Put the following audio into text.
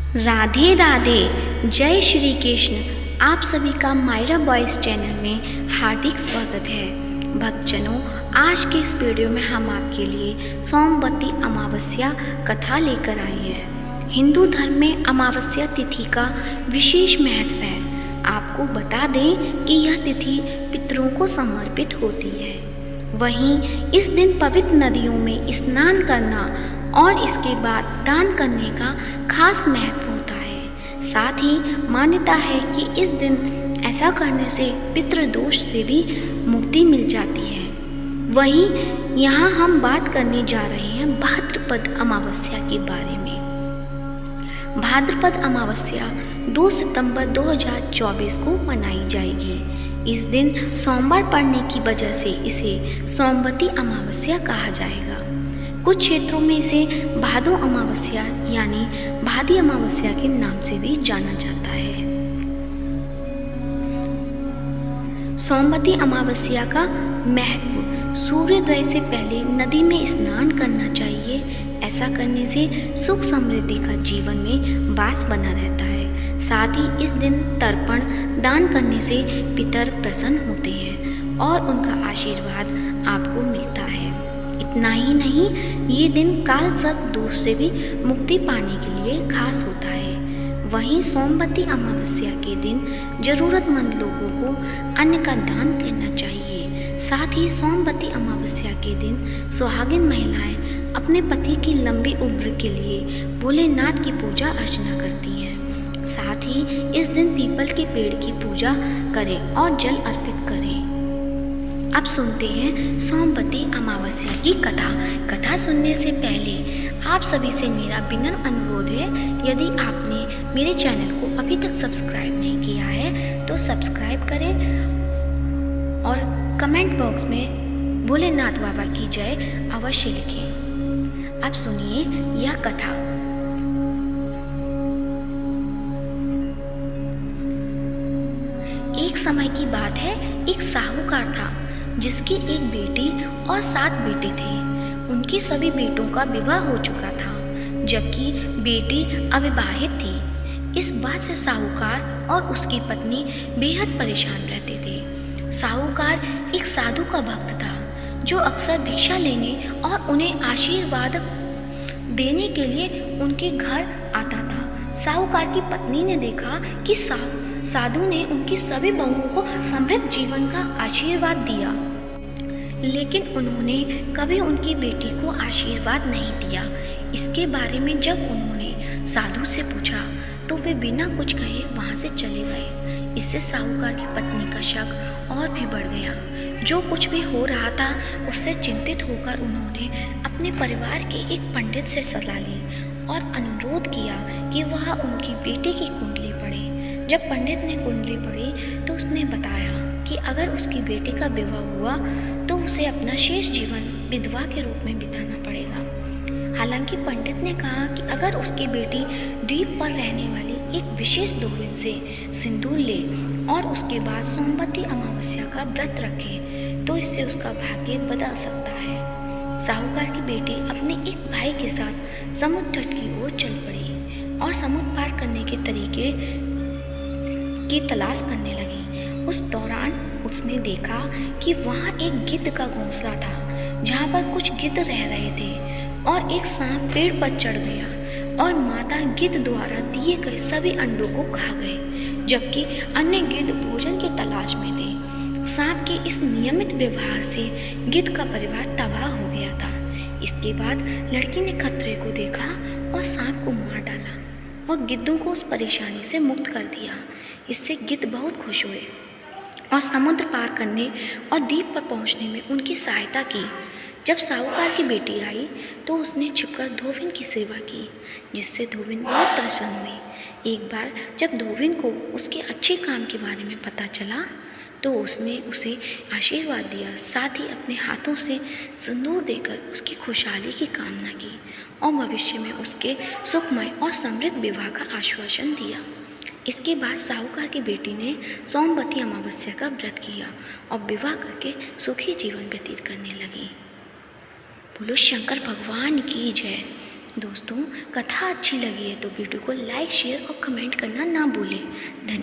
राधे राधे, जय श्री कृष्ण। आप सभी का मायरा बॉयज़ चैनल में हार्दिक स्वागत है। भक्तजनों, आज के इस वीडियो में हम आपके लिए सोमवती अमावस्या कथा लेकर आए हैं। हिंदू धर्म में अमावस्या तिथि का विशेष महत्व है। आपको बता दें कि यह तिथि पितरों को समर्पित होती है। वहीं इस दिन पवित्र नदियों में स्नान करना और इसके बाद दान करने का खास महत्व होता है। साथ ही मान्यता है कि इस दिन ऐसा करने से पितृदोष से भी मुक्ति मिल जाती है। वहीं यहाँ हम बात करने जा रहे हैं भाद्रपद अमावस्या के बारे में। भाद्रपद अमावस्या 2 सितंबर 2024 को मनाई जाएगी। इस दिन सोमवार पड़ने की वजह से इसे सोमवती अमावस्या कहा जाएगा। कुछ क्षेत्रों में इसे भादो अमावस्या यानी भादी अमावस्या के नाम से भी जाना जाता है। सोमवती अमावस्या का महत्व: सूर्योदय से पहले नदी में स्नान करना चाहिए। ऐसा करने से सुख समृद्धि का जीवन में वास बना रहता है। साथ ही इस दिन तर्पण दान करने से पितर प्रसन्न होते हैं और उनका आशीर्वाद आपको मिलता है। इतना ही नहीं, ये दिन काल सर्प दोष से भी मुक्ति पाने के लिए खास होता है। वहीं सोमवती अमावस्या के दिन जरूरतमंद लोगों को अन्न का दान करना चाहिए। साथ ही सोमवती अमावस्या के दिन सुहागिन महिलाएं अपने पति की लंबी उम्र के लिए भोलेनाथ की पूजा अर्चना करती हैं। साथ ही इस दिन पीपल के पेड़ की पूजा करें और जल अर्पित करें। अब सुनते हैं सोमवती अमावस्या की कथा सुनने से पहले आप सभी से मेरा विनम्र अनुरोध है, यदि आपने मेरे चैनल को अभी तक सब्सक्राइब नहीं किया है तो सब्सक्राइब करें और कमेंट बॉक्स में भोलेनाथ बाबा की जय अवश्य लिखें। अब सुनिए यह कथा। एक समय की बात है, एक साहूकार था जिसकी एक बेटी और 7 बेटे थे। उनके सभी बेटों का विवाह हो चुका था, जबकि बेटी अविवाहित थी। इस बात से साहूकार और उसकी पत्नी बेहद परेशान रहते थे। साहूकार एक साधु का भक्त था जो अक्सर भिक्षा लेने और उन्हें आशीर्वाद देने के लिए उनके घर आता था। साहूकार की पत्नी ने देखा कि साधु ने उनकी सभी बहुओं को समृद्ध जीवन का आशीर्वाद दिया, लेकिन उन्होंने कभी उनकी बेटी को आशीर्वाद नहीं दिया। इसके बारे में जब उन्होंने साधु से पूछा तो वे बिना कुछ कहे वहां से चले गए। इससे साहूकार की पत्नी का शक और भी बढ़ गया। जो कुछ भी हो रहा था उससे चिंतित होकर उन्होंने अपने परिवार के एक पंडित से सलाह ली और अनुरोध किया कि वह उनकी बेटी की कुंडली पढ़े। जब पंडित ने कुंडली पढ़ी तो उसने बताया कि अगर उसकी बेटी का विवाह हुआ तो उसे अपना शेष जीवन विधवा के रूप में बिताना पड़ेगा। हालांकि पंडित ने कहा कि अगर उसकी बेटी द्वीप पर रहने वाली एक विशेष धोबिन से सिंदूर ले और उसके बाद सोमवती अमावस्या का व्रत रखे तो इससे उसका भाग्य बदल सकता है। साहूकार की बेटी अपने एक भाई के साथ समुद्र तट की ओर चल पड़ी और समुद्र पार करने के तरीके की तलाश करने लगी। उस दौरान उसने देखा कि वहाँ एक गिद्ध का घोंसला था जहाँ पर कुछ गिद्ध रह रहे थे और एक सांप पेड़ पर चढ़ गया और माता गिद्ध द्वारा दिए गए सभी अंडों को खा गए, जबकि अन्य गिद्ध भोजन की तलाश में थे। सांप के इस नियमित व्यवहार से गिद्ध का परिवार तबाह हो गया था। इसके बाद लड़की ने खतरे को देखा और सांप को मार डाला और गिद्धों को उस परेशानी से मुक्त कर दिया। इससे गिद्ध बहुत खुश हुए और समुद्र पार करने और द्वीप पर पहुंचने में उनकी सहायता की। जब साहूकार की बेटी आई तो उसने छिपकर धोबिन की सेवा की, जिससे धोबिन बहुत प्रसन्न हुई। एक बार जब धोबिन को उसके अच्छे काम के बारे में पता चला तो उसने उसे आशीर्वाद दिया। साथ ही अपने हाथों से सिंदूर देकर उसकी खुशहाली की कामना की और भविष्य में उसके सुखमय और समृद्ध विवाह का आश्वासन दिया। इसके बाद साहूकार की बेटी ने सोमवती अमावस्या का व्रत किया और विवाह करके सुखी जीवन व्यतीत करने लगी। बोलो शंकर भगवान की जय। दोस्तों, कथा अच्छी लगी है तो वीडियो को लाइक, शेयर और कमेंट करना ना भूलें। धन्यवाद।